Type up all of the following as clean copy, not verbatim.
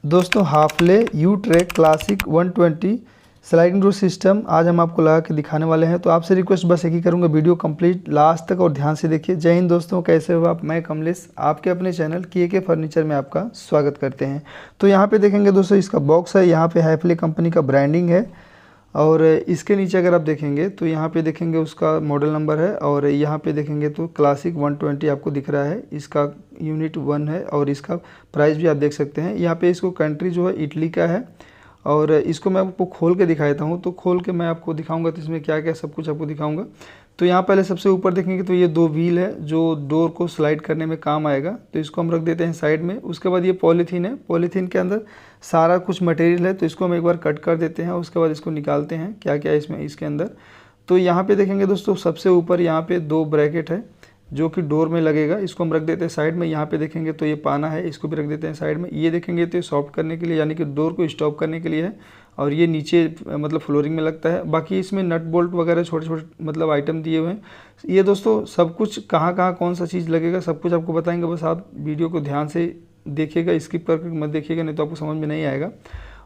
दोस्तों Hafele U track classic 120 sliding door system आज हम आपको लगा के दिखाने वाले हैं। तो आपसे रिक्वेस्ट बस एक ही करूंगा, वीडियो कंप्लीट लास्ट तक और ध्यान से देखिए। जय हिंद दोस्तों, कैसे हो आप? मैं कमलेश आपके अपने चैनल के फर्नीचर में आपका स्वागत करते हैं। तो यहाँ पे देखेंगे दोस्तों, इसका बॉक्स है, यहाँ पे हाफले कंपनी का ब्रांडिंग है और इसके नीचे अगर आप देखेंगे तो यहाँ पे देखेंगे उसका मॉडल नंबर है और यहाँ पे देखेंगे तो क्लासिक 120 आपको दिख रहा है। इसका यूनिट 1 है और इसका प्राइस भी आप देख सकते हैं। यहाँ पे इसको कंट्री जो है इटली का है और इसको मैं आपको खोल के दिखा देता हूँ। तो खोल के मैं आपको दिखाऊंगा तो इसमें क्या क्या सब कुछ आपको दिखाऊंगा। तो यहाँ पहले सबसे ऊपर देखेंगे तो ये 2 व्हील है जो डोर को स्लाइड करने में काम आएगा। तो इसको हम रख देते हैं साइड में। उसके बाद ये पॉलीथीन है, पॉलीथीन के अंदर सारा कुछ मटेरियल है, तो इसको हम एक बार कट कर देते हैं। उसके बाद इसको निकालते हैं क्या क्या है इसमें इसके अंदर। तो यहाँ पे देखेंगे दोस्तों, सबसे ऊपर यहाँ पे 2 ब्रैकेट है जो कि डोर में लगेगा, इसको हम रख देते हैं साइड में। यहाँ पे देखेंगे तो ये पाना है, इसको भी रख देते हैं साइड में। ये देखेंगे तो ये सॉफ्ट करने के लिए यानी कि डोर को स्टॉप करने के लिए है और ये नीचे मतलब फ्लोरिंग में लगता है। बाकी इसमें नट बोल्ट वगैरह छोटे छोटे मतलब आइटम दिए हुए हैं। ये दोस्तों सब कुछ कहाँ कहाँ कौन सा चीज़ लगेगा सब कुछ आपको बताएंगे, बस आप वीडियो को ध्यान से देखिएगा, स्किप करके मत देखिएगा, नहीं तो आपको समझ में नहीं आएगा।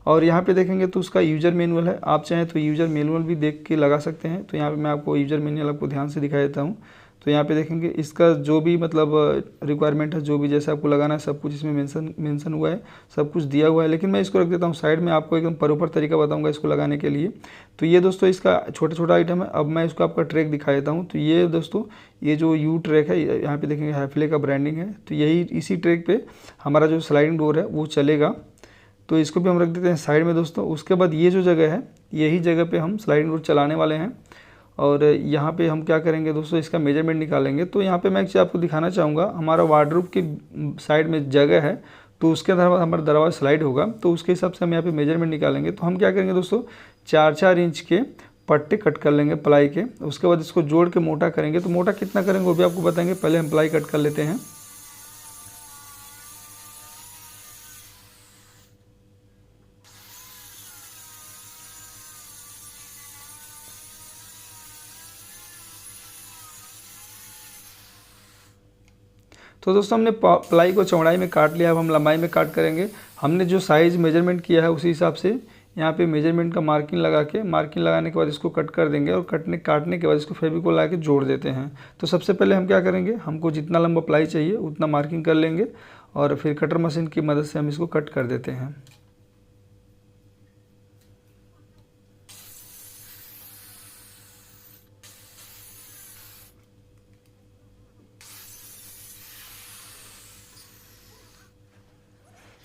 और यहाँ पे देखेंगे तो उसका यूज़र मैनुअल है, आप चाहें तो यूज़र मैनुअल भी देख के लगा सकते हैं। तो यहाँ पे मैं आपको यूज़र मैनुअल आपको ध्यान से दिखा देता हूँ। तो यहाँ पे देखेंगे इसका जो भी मतलब रिक्वायरमेंट है, जो भी जैसे आपको लगाना है सब कुछ इसमें मेंशन हुआ है, सब कुछ दिया हुआ है। लेकिन मैं इसको रख देता हूँ साइड में, आपको एकदम प्रॉपर तरीका बताऊँगा इसको लगाने के लिए। तो ये दोस्तों इसका छोटा छोटा आइटम है। अब मैं इसको आपका ट्रैक दिखा देता हूँ। तो ये दोस्तों ये जो यू ट्रैक है, यहाँ पे देखेंगे हाफले का ब्रांडिंग है। तो यही इसी ट्रैक पे हमारा जो स्लाइडिंग डोर है वो चलेगा। तो इसको भी हम रख देते हैं साइड में दोस्तों। उसके बाद ये जो जगह है, यही जगह पे हम स्लाइडिंग डोर चलाने वाले हैं और यहाँ पे हम क्या करेंगे दोस्तों, इसका मेजरमेंट निकालेंगे। तो यहाँ पे मैं एक चीज़ आपको दिखाना चाहूँगा, हमारा वार्डरोब की साइड में जगह है तो उसके अंदर हमारा दरवाजा स्लाइड होगा, तो उसके हिसाब से हम यहाँ पे मेजरमेंट निकालेंगे। तो हम क्या करेंगे दोस्तों, 4-4 इंच के पट्टे कट कर लेंगे प्लाई के। उसके बाद इसको जोड़ के मोटा करेंगे। तो मोटा कितना करेंगे वो भी आपको बताएंगे, पहले हम प्लाई कट कर लेते हैं। तो दोस्तों हमने प्लाई को चौड़ाई में काट लिया, अब हम लंबाई में काट करेंगे। हमने जो साइज़ मेजरमेंट किया है उसी हिसाब से यहाँ पे मेजरमेंट का मार्किंग लगाने के बाद इसको कट कर देंगे और काटने के बाद इसको फेविकोल लगा के जोड़ देते हैं। तो सबसे पहले हम क्या करेंगे, हमको जितना लंबा प्लाई चाहिए उतना मार्किंग कर लेंगे और फिर कटर मशीन की मदद से हम इसको कट कर देते हैं।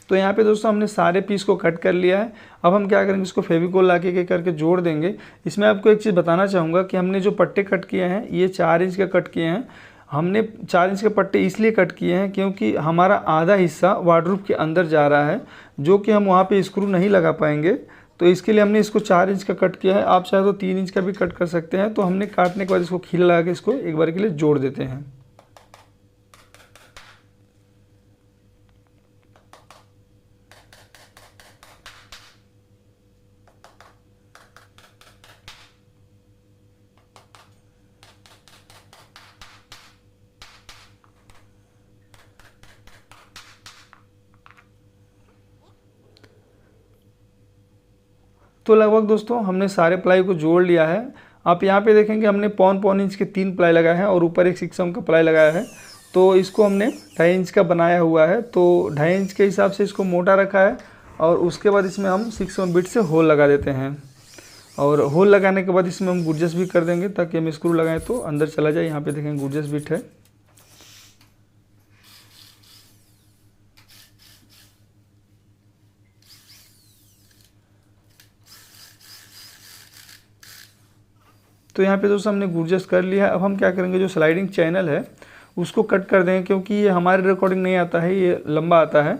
तो यहाँ पे दोस्तों हमने सारे पीस को कट कर लिया है। अब हम क्या करेंगे, इसको फेविकोल लाके के करके जोड़ देंगे। इसमें आपको एक चीज़ बताना चाहूँगा कि हमने जो पट्टे कट किए हैं ये 4 इंच का कट किए हैं। हमने 4 इंच के पट्टे इसलिए कट किए हैं क्योंकि हमारा आधा हिस्सा वार्डरोब के अंदर जा रहा है जो कि हम वहाँ पर स्क्रू नहीं लगा पाएंगे। तो इसके लिए हमने इसको 4 इंच का कट किया है। आप चाहे तो 3 इंच का भी कट कर सकते हैं। तो हमने काटने के बाद इसको खीला लगा के इसको एक बार के लिए जोड़ देते हैं। तो लगभग दोस्तों हमने सारे प्लाई को जोड़ लिया है। आप यहाँ पे देखेंगे हमने पौन इंच के 3 प्लाई लगाए हैं और ऊपर एक 6 का प्लाई लगाया है। तो इसको हमने 2.5 इंच का बनाया हुआ है। तो 2.5 इंच के हिसाब से इसको मोटा रखा है और उसके बाद इसमें हम 6 बिट से होल लगा देते हैं। और होल लगाने के बाद इसमें हम गुडजस्ट भी कर देंगे ताकि हम स्क्रू लगाएं तो अंदर चला जाए। यहाँ पे देखेंगे गुडजस्ट बिट है। तो यहाँ पे दोस्तों हमने गुडजस्ट कर लिया है। अब हम क्या करेंगे, जो स्लाइडिंग चैनल है उसको कट कर देंगे क्योंकि ये हमारे रिकॉर्डिंग नहीं आता है, ये लंबा आता है,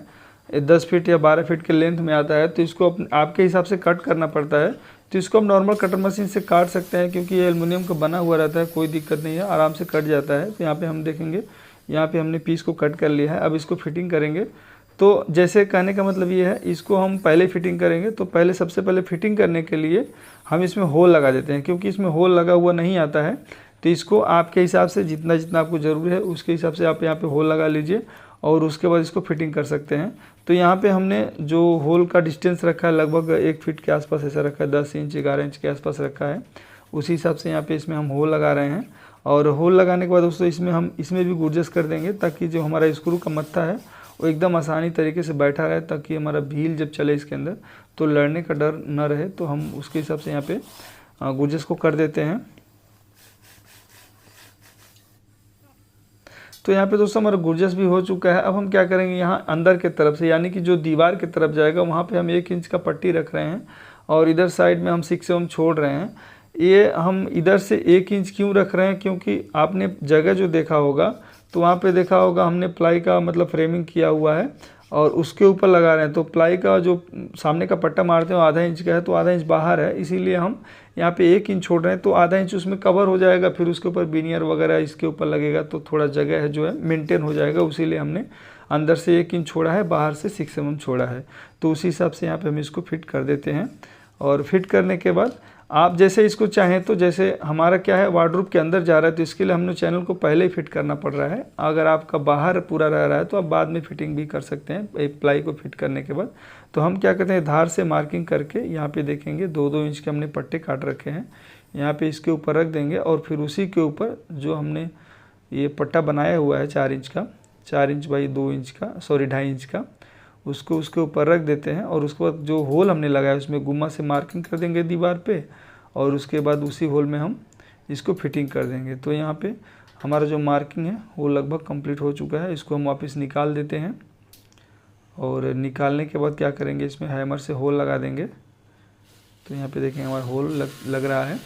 10 फीट या 12 फीट के लेंथ में आता है। तो इसको आपके हिसाब से कट करना पड़ता है। तो इसको हम नॉर्मल कटर मशीन से काट सकते हैं क्योंकि ये एल्युमिनियम का बना हुआ रहता है, कोई दिक्कत नहीं है, आराम से कट जाता है। तो यहाँ पर हम देखेंगे, यहाँ पर हमने पीस को कट कर लिया है। अब इसको फिटिंग करेंगे। तो जैसे कहने का मतलब ये है, इसको हम पहले फिटिंग करेंगे। तो पहले सबसे पहले फिटिंग करने के लिए हम इसमें होल लगा देते हैं क्योंकि इसमें होल लगा हुआ नहीं आता है। तो इसको आपके हिसाब से जितना जितना आपको ज़रूरी है उसके हिसाब से आप यहाँ पे होल लगा लीजिए और उसके बाद इसको फिटिंग कर सकते हैं। तो यहाँ पे हमने जो होल का डिस्टेंस रखा है लगभग 1 फीट के आसपास ऐसा रखा है, 10 इंच 11 इंच के आसपास रखा है। उसी हिसाब से यहाँ पे इसमें हम होल लगा रहे हैं। और होल लगाने के बाद दोस्तों इसमें भी गुरजस कर देंगे ताकि जो हमारा स्क्रू का मत्था है वो एकदम आसानी तरीके से बैठा रहे, ताकि हमारा व्हील जब चले इसके अंदर तो लड़ने का डर न रहे। तो हम उसके हिसाब से यहाँ पे गुरजस को कर देते हैं। तो यहाँ पे दोस्तों हमारा गुरजस भी हो चुका है। अब हम क्या करेंगे, यहाँ अंदर के तरफ से यानी कि जो दीवार की तरफ जाएगा वहाँ पे हम 1 इंच का पट्टी रख रहे हैं और इधर साइड में हम 6 mm छोड़ रहे हैं। ये हम इधर से 1 इंच क्यों रख रहे हैं, क्योंकि आपने जगह जो देखा होगा तो वहाँ पे देखा होगा हमने प्लाई का मतलब फ्रेमिंग किया हुआ है और उसके ऊपर लगा रहे हैं। तो प्लाई का जो सामने का पट्टा मारते हैं वो आधा इंच का है, तो आधा इंच बाहर है, इसीलिए हम यहाँ पे 1 इंच छोड़ रहे हैं। तो आधा इंच उसमें कवर हो जाएगा, फिर उसके ऊपर बिनियर वगैरह इसके ऊपर लगेगा तो थोड़ा जगह है जो है मेंटेन हो जाएगा। इसीलिए हमने अंदर से 1 इंच छोड़ा है, बाहर से 6 mm छोड़ा है। तो उसी हिसाब से यहाँ पे हम इसको फिट कर देते हैं। और फिट करने के बाद आप जैसे इसको चाहें, तो जैसे हमारा क्या है वार्डरोब के अंदर जा रहा है तो इसके लिए हमने चैनल को पहले ही फिट करना पड़ रहा है। अगर आपका बाहर पूरा रह रहा है तो आप बाद में फिटिंग भी कर सकते हैं एक प्लाई को फिट करने के बाद। तो हम क्या करते हैं, धार से मार्किंग करके यहाँ पे देखेंगे 2-2 इंच के हमने पट्टे काट रखे हैं, यहाँ पे इसके ऊपर रख देंगे और फिर उसी के ऊपर जो हमने ये पट्टा बनाया हुआ है 4 इंच का, 4 इंच बाई 2 इंच का, सॉरी 2.5 इंच का, उसको उसके ऊपर रख देते हैं। और उसके बाद जो होल हमने लगाया उसमें गुम्मा से मार्किंग कर देंगे दीवार पे और उसके बाद उसी होल में हम इसको फिटिंग कर देंगे। तो यहाँ पे हमारा जो मार्किंग है वो लगभग कंप्लीट हो चुका है। इसको हम वापस निकाल देते हैं और निकालने के बाद क्या करेंगे, इसमें हैमर से होल लगा देंगे। तो यहाँ पे देखें हमारा होल लग रहा है।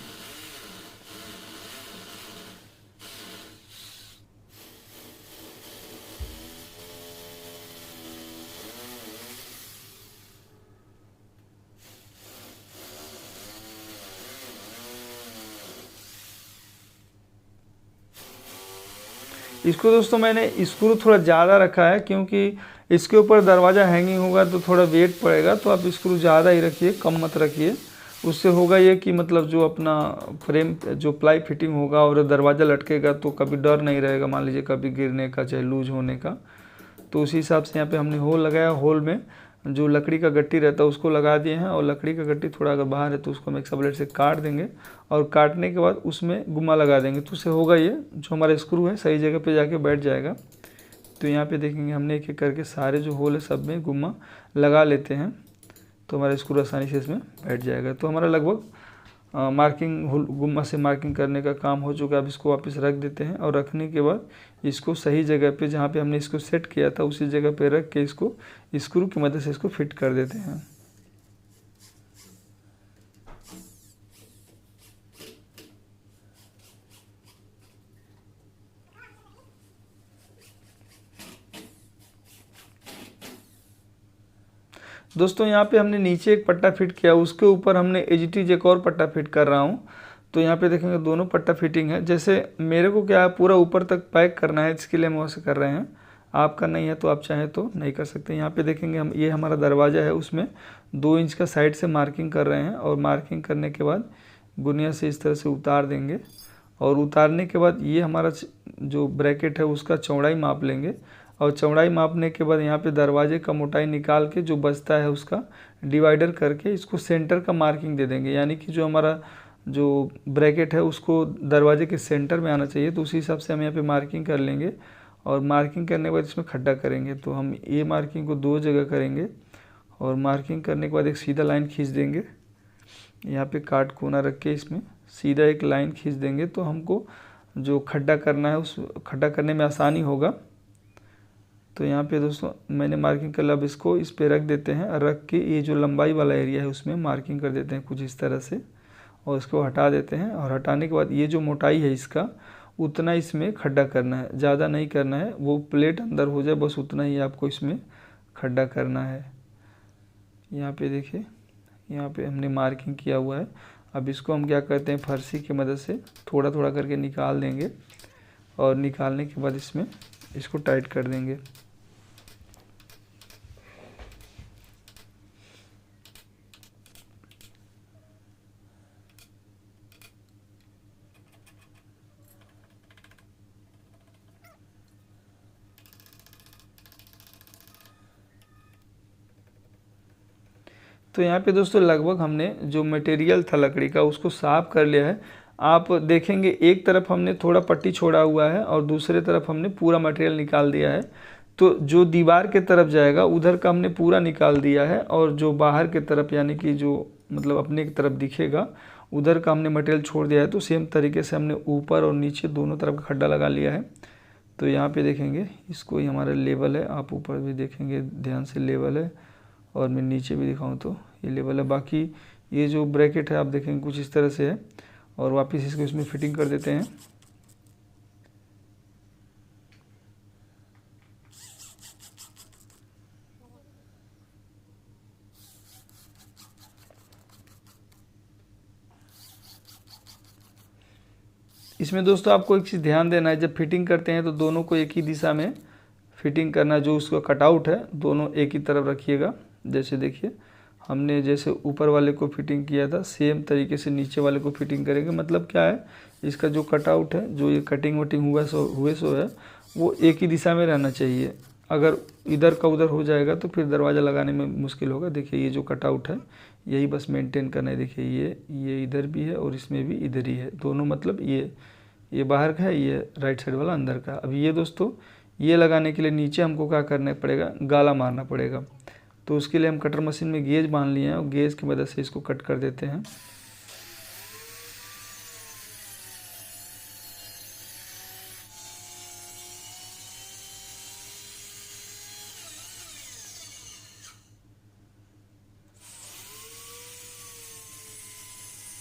इसको दोस्तों मैंने स्क्रू थोड़ा ज़्यादा रखा है क्योंकि इसके ऊपर दरवाज़ा हैंगिंग होगा तो थोड़ा वेट पड़ेगा, तो आप स्क्रू ज़्यादा ही रखिए, कम मत रखिए। उससे होगा ये कि मतलब जो अपना फ्रेम जो प्लाई फिटिंग होगा और दरवाज़ा लटकेगा तो कभी डर नहीं रहेगा, मान लीजिए कभी गिरने का चाहे लूज होने का। तो उसी हिसाब से यहाँ पे हमने होल लगाया। होल में जो लकड़ी का गट्टी रहता है उसको लगा दिए हैं और लकड़ी का गट्टी थोड़ा अगर बाहर है तो उसको हम एक्सा ब्लेड से काट देंगे और काटने के बाद उसमें गुम्मा लगा देंगे। तो उससे होगा ये जो हमारा स्क्रू है सही जगह पे जाके बैठ जाएगा। तो यहाँ पे देखेंगे हमने एक एक करके सारे जो होल है सब में गुम्मा लगा लेते हैं तो हमारा स्क्रू आसानी से इसमें बैठ जाएगा। तो हमारा लगभग मार्किंग गुम्मा से मार्किंग करने का काम हो चुका है। अब इसको वापस रख देते हैं और रखने के बाद इसको सही जगह पे जहाँ पे हमने इसको सेट किया था उसी जगह पे रख के इसको स्क्रू की मदद से इसको फिट कर देते हैं। दोस्तों यहाँ पे हमने नीचे एक पट्टा फिट किया, उसके ऊपर हमने एजीटीज एक और पट्टा फिट कर रहा हूँ। तो यहाँ पे देखेंगे दोनों पट्टा फिटिंग है। जैसे मेरे को क्या है पूरा ऊपर तक पैक करना है, इसके लिए हम वैसे कर रहे हैं। आपका नहीं है तो आप चाहें तो नहीं कर सकते। यहाँ पे देखेंगे हम ये हमारा दरवाज़ा है उसमें 2 इंच का साइड से मार्किंग कर रहे हैं और मार्किंग करने के बाद गुनिया से इस तरह से उतार देंगे और उतारने के बाद ये हमारा जो ब्रैकेट है उसका चौड़ाई माप लेंगे और चौड़ाई मापने के बाद यहाँ पे दरवाजे का मोटाई निकाल के जो बचता है उसका डिवाइडर करके इसको सेंटर का मार्किंग दे देंगे। यानी कि जो हमारा जो ब्रैकेट है उसको दरवाजे के सेंटर में आना चाहिए। तो उसी हिसाब से हम यहाँ पे मार्किंग कर लेंगे और मार्किंग करने के बाद इसमें खड्डा करेंगे। तो हम ये मार्किंग को 2 जगह करेंगे और मार्किंग करने के बाद एक सीधा लाइन खींच देंगे। यहाँ पे काट कोना रख के इसमें सीधा एक लाइन खींच देंगे तो हमको जो खड्डा करना है उस खड्डा करने में आसानी होगा। तो यहाँ पे दोस्तों मैंने मार्किंग कर लिया। अब इसको इस पे रख देते हैं और रख के ये जो लंबाई वाला एरिया है उसमें मार्किंग कर देते हैं कुछ इस तरह से और इसको हटा देते हैं। और हटाने के बाद ये जो मोटाई है इसका उतना इसमें खड्डा करना है, ज़्यादा नहीं करना है, वो प्लेट अंदर हो जाए बस उतना ही आपको इसमें खड्डा करना है। यहाँ पे देखिए यहाँ पे हमने मार्किंग किया हुआ है। अब इसको हम क्या करते हैं फरसी की मदद से थोड़ा थोड़ा करके निकाल देंगे और निकालने के बाद इसमें इसको टाइट कर देंगे। तो यहाँ पे दोस्तों लगभग हमने जो मटेरियल था लकड़ी का उसको साफ़ कर लिया है। आप देखेंगे एक तरफ हमने थोड़ा पट्टी छोड़ा हुआ है और दूसरे तरफ हमने पूरा मटेरियल निकाल दिया है। तो जो दीवार के तरफ जाएगा उधर का हमने पूरा निकाल दिया है, और जो बाहर के तरफ यानी कि जो मतलब अपने की तरफ दिखेगा उधर का हमने मटेरियल छोड़ दिया है। तो सेम तरीके से हमने ऊपर और नीचे दोनों तरफ का खड्डा लगा लिया है। तो यहाँ पे देखेंगे इसको ही हमारा लेवल है, आप ऊपर भी देखेंगे ध्यान से लेवल है, और मैं नीचे भी दिखाऊँ तो ये लेवल है। बाकी ये जो ब्रैकेट है आप देखेंगे कुछ इस तरह से है, और वापस इसको इसमें फिटिंग कर देते हैं। इसमें दोस्तों आपको एक चीज़ ध्यान देना है, जब फिटिंग करते हैं तो दोनों को एक ही दिशा में फिटिंग करना। जो उसका कटआउट है दोनों एक ही तरफ रखिएगा। जैसे देखिए हमने जैसे ऊपर वाले को फिटिंग किया था सेम तरीके से नीचे वाले को फिटिंग करेंगे। मतलब क्या है, इसका जो कटआउट है, जो ये कटिंग वटिंग हुए सो है, वो एक ही दिशा में रहना चाहिए। अगर इधर का उधर हो जाएगा तो फिर दरवाज़ा लगाने में मुश्किल होगा। देखिए ये जो कटआउट है यही बस मेंटेन करना है। देखिए ये इधर भी है और इसमें भी इधर ही है, दोनों मतलब ये बाहर का है, ये राइट साइड वाला अंदर का। अब ये दोस्तों ये लगाने के लिए नीचे हमको क्या करना पड़ेगा, गाला मारना पड़ेगा। तो उसके लिए हम कटर मशीन में गेज बांध लिए हैं और गेज की मदद से इसको कट कर देते हैं।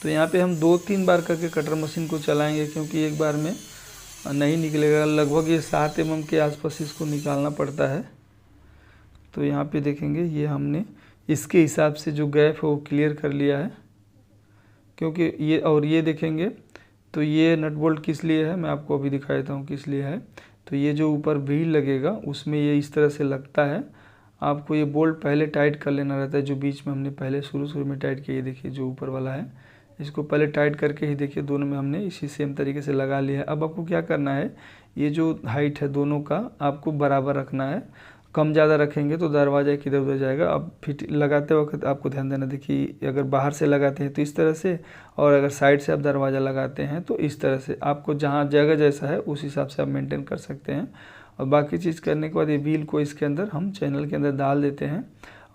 तो यहाँ पे हम 2-3 बार करके कटर मशीन को चलाएंगे, क्योंकि एक बार में नहीं निकलेगा। लगभग ये 7 mm के आसपास इसको निकालना पड़ता है। तो यहाँ पे देखेंगे ये हमने इसके हिसाब से जो गैप है वो क्लियर कर लिया है, क्योंकि ये देखेंगे तो ये नट बोल्ट किस लिए है मैं आपको अभी दिखा देता हूँ किस लिए है। तो ये जो ऊपर व्हील लगेगा उसमें ये इस तरह से लगता है। आपको ये बोल्ट पहले टाइट कर लेना रहता है, जो बीच में हमने पहले शुरू में टाइट किया। ये देखिए जो ऊपर वाला है इसको पहले टाइट करके ही देखिए दोनों में हमने इसी सेम तरीके से लगा लिया है। अब आपको क्या करना है, ये जो हाइट है दोनों का आपको बराबर रखना है। कम ज़्यादा रखेंगे तो दरवाज़ा किधर उधर जाएगा। अब फिट लगाते वक्त आपको ध्यान देना, देखिए अगर बाहर से लगाते हैं तो इस तरह से, और अगर साइड से आप दरवाज़ा लगाते हैं तो इस तरह से। आपको जहाँ जगह जैसा है उस हिसाब से आप मेंटेन कर सकते हैं। और बाकी चीज़ करने के बाद ये व्हील को इसके अंदर हम चैनल के अंदर डाल देते हैं,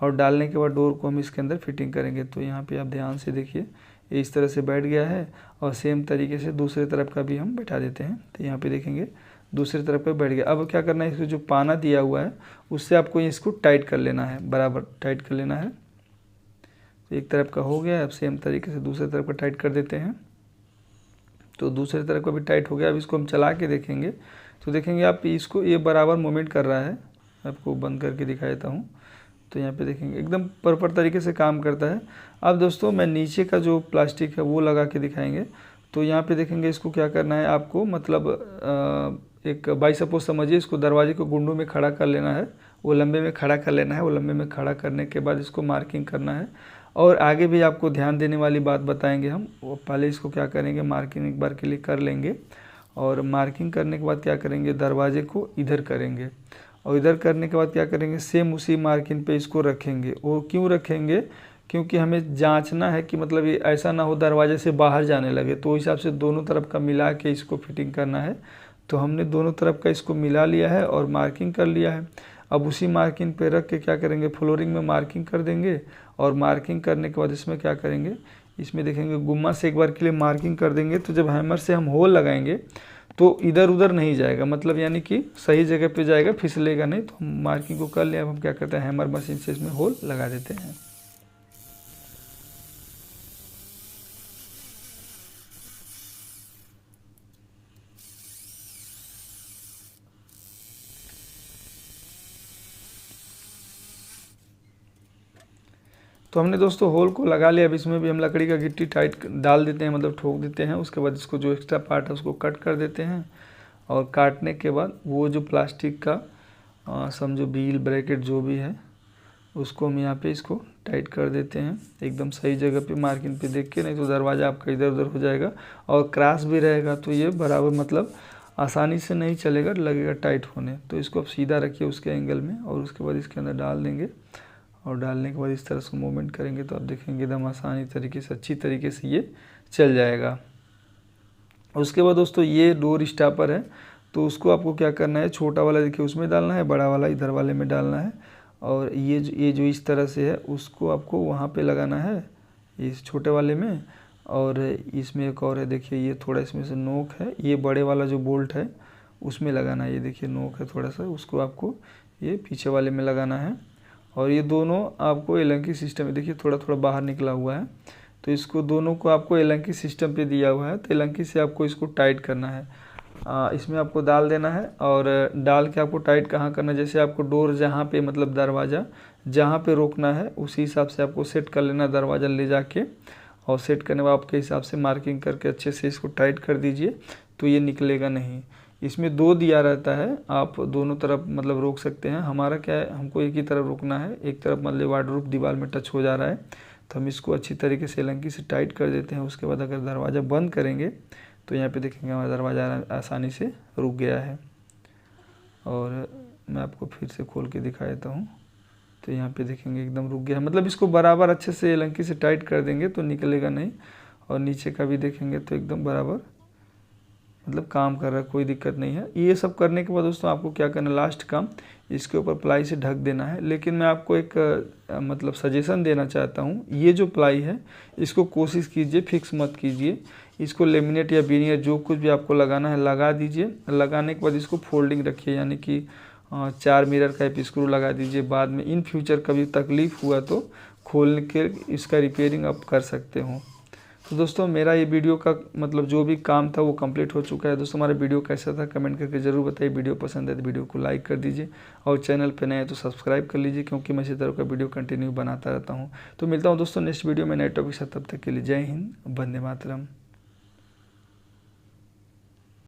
और डालने के बाद डोर को हम इसके अंदर फिटिंग करेंगे। तो यहाँ पर आप ध्यान से देखिए ये इस तरह से बैठ गया है, और सेम तरीके से दूसरे तरफ का भी हम बैठा देते हैं। तो यहाँ पे देखेंगे दूसरी तरफ पे बैठ गया। अब क्या करना है, इसको जो पाना दिया हुआ है उससे आपको इसको टाइट कर लेना है, बराबर टाइट कर लेना है। तो एक तरफ का हो गया, अब सेम तरीके से दूसरी तरफ का टाइट कर देते हैं। तो दूसरी तरफ का भी टाइट हो गया। अब इसको हम चला के देखेंगे तो देखेंगे आप इसको ये बराबर मूवमेंट कर रहा है। आपको बंद करके दिखा देता हूँ। तो यहाँ पे देखेंगे एकदम प्रॉपर तरीके से काम करता है। अब दोस्तों मैं नीचे का जो प्लास्टिक है वो लगा के दिखाएंगे। तो यहाँ पे देखेंगे इसको क्या करना है आपको, मतलब एक बाई सपोज समझिए, इसको दरवाजे को गुंडों में खड़ा कर लेना है, वो लंबे में खड़ा कर लेना है। वो लंबे में खड़ा करने के बाद इसको मार्किंग करना है। और आगे भी आपको ध्यान देने वाली बात बताएंगे हम। वो पहले इसको क्या करेंगे, मार्किंग एक बार के लिए कर लेंगे, और मार्किंग करने के बाद क्या करेंगे, दरवाजे को इधर करेंगे, और इधर करने के बाद क्या करेंगे, सेम उसी मार्किंग पे इसको रखेंगे। वो क्यों रखेंगे, क्योंकि हमें जांचना है कि मतलब ये ऐसा ना हो दरवाजे से बाहर जाने लगे। तो उस हिसाब से दोनों तरफ का मिला के इसको फिटिंग करना है। तो हमने दोनों तरफ का इसको मिला लिया है और मार्किंग कर लिया है। अब उसी मार्किंग पे रख के क्या करेंगे, फ्लोरिंग में मार्किंग कर देंगे, और मार्किंग करने के बाद इसमें क्या करेंगे, इसमें देखेंगे गुम्मा से एक बार के लिए मार्किंग कर देंगे। तो जब हैमर से हम होल लगाएंगे तो इधर उधर नहीं जाएगा, मतलब यानी कि सही जगह पे जाएगा, फिसलेगा नहीं। तो हम मार्किंग को कर लिया। अब हम क्या करते हैं, हैमर मशीन से इसमें होल लगा देते हैं। तो हमने दोस्तों होल को लगा लिया। अब इसमें भी हम लकड़ी का गिट्टी टाइट डाल देते हैं, मतलब ठोक देते हैं। उसके बाद इसको जो एक्स्ट्रा पार्ट है उसको कट कर देते हैं, और काटने के बाद वो जो प्लास्टिक का समझो व्हील ब्रैकेट जो भी है उसको हम यहाँ पे इसको टाइट कर देते हैं एकदम सही जगह पे मार्किंग पे देख के, नहीं तो दरवाज़ा आपका इधर उधर हो जाएगा और क्रॉस भी रहेगा तो ये बराबर मतलब आसानी से नहीं चलेगा, लगेगा टाइट होने। तो इसको आप सीधा रखिए उसके एंगल में, और उसके बाद इसके अंदर डाल देंगे और डालने के बाद इस तरह से मूवमेंट करेंगे तो आप देखेंगे एकदम आसानी तरीके से, अच्छी तरीके से ये चल जाएगा। उसके बाद दोस्तों ये डोर स्टॉपर है, तो उसको आपको क्या करना है, छोटा वाला देखिए उसमें डालना है, बड़ा वाला इधर वाले में डालना है। और ये जो इस तरह से है उसको आपको वहाँ पे लगाना है, इस छोटे वाले में। और इसमें एक और है, देखिए ये थोड़ा इसमें से नोक है, ये बड़े वाला जो बोल्ट है उसमें लगाना है। ये देखिए नोक है थोड़ा सा, उसको आपको ये पीछे वाले में लगाना है। और ये दोनों आपको एलंकी सिस्टम में, देखिए थोड़ा थोड़ा बाहर निकला हुआ है, तो इसको दोनों को आपको एलंकी सिस्टम पे दिया हुआ है, तो एलंकी से आपको इसको टाइट करना है। इसमें आपको डाल देना है। और डाल के आपको टाइट कहाँ करना है, जैसे आपको डोर जहाँ पे मतलब दरवाज़ा जहाँ पे रोकना है उसी हिसाब से आपको सेट कर लेना दरवाज़ा ले जाके। और सेट करने के बाद आपके हिसाब से मार्किंग करके अच्छे से इसको टाइट कर दीजिए, तो ये निकलेगा नहीं। इसमें 2 दिया रहता है, आप दोनों तरफ मतलब रोक सकते हैं। हमारा क्या है, हमको एक ही तरफ रोकना है, एक तरफ मतलब वार्डरोब दीवार में टच हो जा रहा है, तो हम इसको अच्छी तरीके से एलंकी से टाइट कर देते हैं। उसके बाद अगर दरवाज़ा बंद करेंगे तो यहाँ पे देखेंगे हमारा दरवाज़ा आसानी से रुक गया है। और मैं आपको फिर से खोल के दिखा देता हूँ, तो यहाँ पे देखेंगे एकदम रुक गया है। मतलब इसको बराबर अच्छे से एलंकी से टाइट कर देंगे तो निकलेगा नहीं। और नीचे का भी देखेंगे तो एकदम बराबर मतलब काम कर रहा है, कोई दिक्कत नहीं है। ये सब करने के बाद दोस्तों आपको क्या करना है, लास्ट काम इसके ऊपर प्लाई से ढक देना है। लेकिन मैं आपको एक मतलब सजेशन देना चाहता हूँ, ये जो प्लाई है इसको कोशिश कीजिए फिक्स मत कीजिए, इसको लेमिनेट या विनियर जो कुछ भी आपको लगाना है लगा दीजिए। लगाने के बाद इसको फोल्डिंग रखिए, यानी कि 4 मिरर का एक स्क्रू लगा दीजिए। बाद में इन फ्यूचर कभी तकलीफ़ हुआ तो खोल के इसका रिपेयरिंग आप कर सकते हो। तो दोस्तों मेरा ये वीडियो का मतलब जो भी काम था वो कंप्लीट हो चुका है। दोस्तों हमारा वीडियो कैसा था कमेंट करके ज़रूर बताइए। वीडियो पसंद है तो वीडियो को लाइक कर दीजिए, और चैनल पे नए हैं तो सब्सक्राइब कर लीजिए, क्योंकि मैं इसी तरह का वीडियो कंटिन्यू बनाता रहता हूँ। तो मिलता हूँ दोस्तों नेक्स्ट वीडियो में नए टॉपिक से, तब तक के लिए जय हिंद, वंदे मातरम।